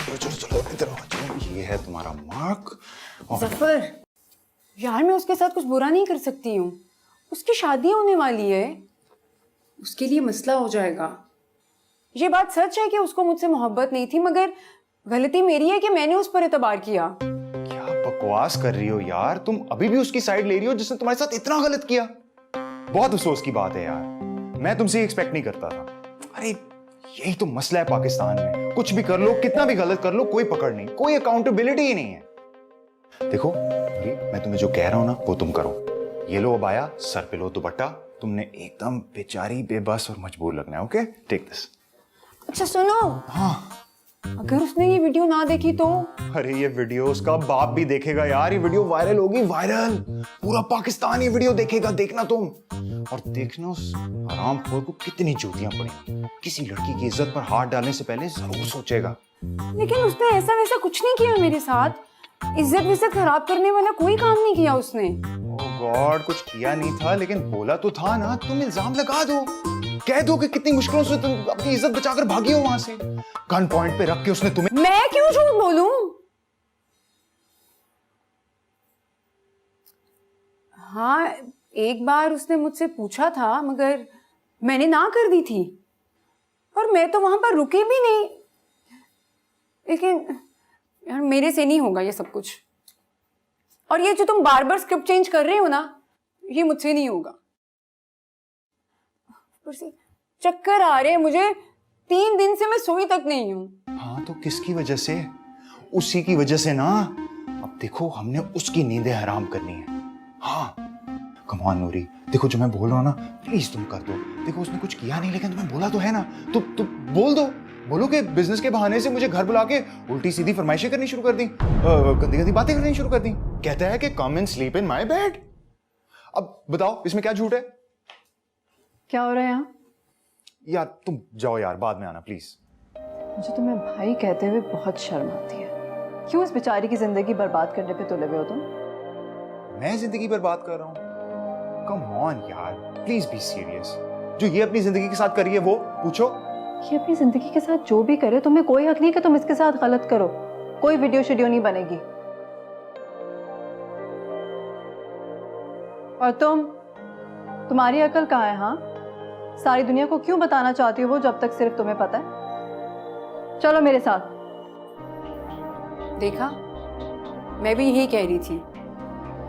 चलो चलो चलो इधर आओ, चलो ये है तुम्हारा मार्क। जफर, यार मैं उसके साथ कुछ बुरा नहीं कर सकती हूँ। उसकी शादी होने वाली है, उसके लिए मसला हो जाएगा। ये बात सच है कि उसको मुझसे मोहब्बत नहीं थी, मगर गलती मेरी है कि मैंने उस पर एतबार किया। क्या बकवास कर रही हो यार, तुम अभी भी उसकी साइड ले रही हो जिसने तुम्हारे साथ इतना गलत किया। बहुत अफसोस की बात है यार, मैं तुमसे एक्सपेक्ट नहीं करता था। अरे यही तो मसला है पाकिस्तान में, कुछ भी कर लो, कितना भी गलत कर लो, कोई पकड़ नहीं, कोई अकाउंटेबिलिटी ही नहीं है। देखो मैं तुम्हें जो कह रहा हूं ना वो तुम करो। ये लो अबाया, सर पे लो दुपट्टा, तुमने एकदम बेचारी, बेबस और मजबूर लगना है। Okay, take this. अच्छा सुनो, हाँ, अगर उसने ये वीडियो ना देखी तो? अरे ये वीडियो उसका बाप भी देखेगा यार, ये वीडियो वायरल होगी, वायरल, पूरा पाकिस्तान ये वीडियो देखेगा, देखना तुम। और देखना उस हरामखोर को कितनी जूतियां पड़ेंगी, किसी लड़की की इज्जत पर हाथ डालने से पहले जरूर सोचेगा। लेकिन उसने ऐसा वैसा कुछ नहीं किया मेरे साथ, इज्जत विज्जत खराब करने वाला कोई काम नहीं किया उसने। ओह गॉड, कुछ किया नहीं था लेकिन बोला तो था ना। तुम इल्जाम लगा दो, कह दो कि कितनी मुश्किलों से तुम अपनी इज्जत बचाकर भागी हो वहां से। गन पॉइंट पे रख के उसने तुम्हें। मैं क्यों झूठ बोलूं? हाँ, एक बार उसने मुझसे पूछा था मगर मैंने ना कर दी थी, और मैं तो वहां पर रुकी भी नहीं। लेकिन यार मेरे से नहीं होगा ये सब कुछ, और ये जो तुम बार बार स्क्रिप्ट चेंज कर रहे हो ना, ये मुझसे नहीं होगा। चक्कर आ रहे हैं मुझे, 3 दिन से मैं सोई तक नहीं हूं। हाँ तो किसकी वजह से? उसी की वजह से ना। अब देखो हमने उसकी नींदें हराम करनी है। हाँ कम ऑन नूरी, देखो जो मैं बोल रहा हूँ ना, प्लीज तुम कर दो। देखो उसने कुछ किया नहीं लेकिन तुम्हें बोला तो है ना, तो बोल दो। बोलो कि बिजनेस के बहाने से मुझे घर बुला के उल्टी सीधी फरमाइशें करनी शुरू कर दी, गंदी गंदी बातें करनी शुरू कर दी। कहता है कि come and sleep in my bed. अब बताओ इसमें क्या झूठ है? क्या हो रहा है यहाँ? यार तुम जाओ यार, बाद में आना प्लीज। मुझे तुम्हें भाई कहते हुए बहुत शर्म आती है। क्यों इस बेचारी की जिंदगी बर्बाद करने पे तुले हुए हो तुम? मैं जिंदगी बर्बाद कर रहा हूँ? कम ऑन यार, प्लीज बी सीरियस। जो ये अपनी जिंदगी के साथ करी है वो पूछो। ये अपनी जिंदगी के साथ जो भी करे, तुम्हें कोई हक नहीं कि तुम इसके साथ गलत करो। कोई वीडियो शीडियो नहीं बनेगी। और तुम्हारी अकल कहाँ है? हाँ, सारी दुनिया को क्यों बताना चाहती हो वो जब तक सिर्फ तुम्हें पता है? चलो मेरे साथ। देखा, मैं भी यही कह रही थी,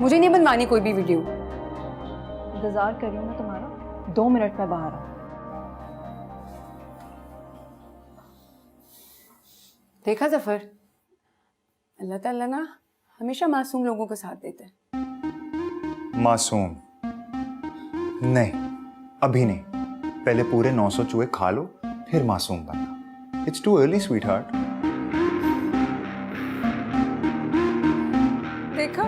मुझे नहीं बनवानी कोई भी वीडियो। इंतजार कर रही हूँ मैं तुम्हारा, 2 मिनट में बाहर आऊँ। देखा जफर, अल्लाह ताला ना हमेशा मासूम लोगों का साथ देता है। मासूम नहीं, अभी नहीं, पहले पूरे 900 चूहे खा लो फिर मासूम बनना। It's too early sweet heart. देखा,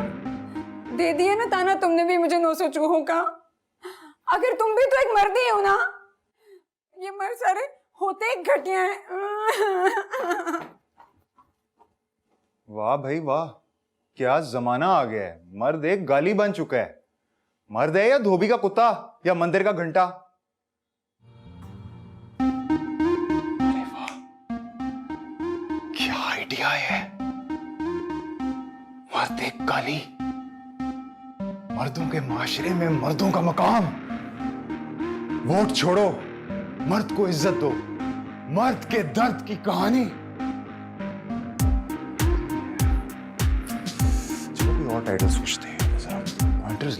दे दिया ना ताना तुमने भी मुझे 900 चूहों का। अगर तुम भी तो एक मर्दी हो ना, ये मर्द सारे होते एक घटिया हैं। वाह भाई वाह, क्या जमाना आ गया है। मर्द एक गाली बन चुका है। मर्द है या धोबी का कुत्ता या मंदिर का घंटा। अरे वाह, क्या आइडिया है। मर्द एक गाली, मर्दों के माशरे में मर्दों का मकाम। वोट छोड़ो, मर्द को इज्जत दो। मर्द के दर्द की कहानी। चलो कोई और टाइटल सोचते हैं, पॉइंटर्स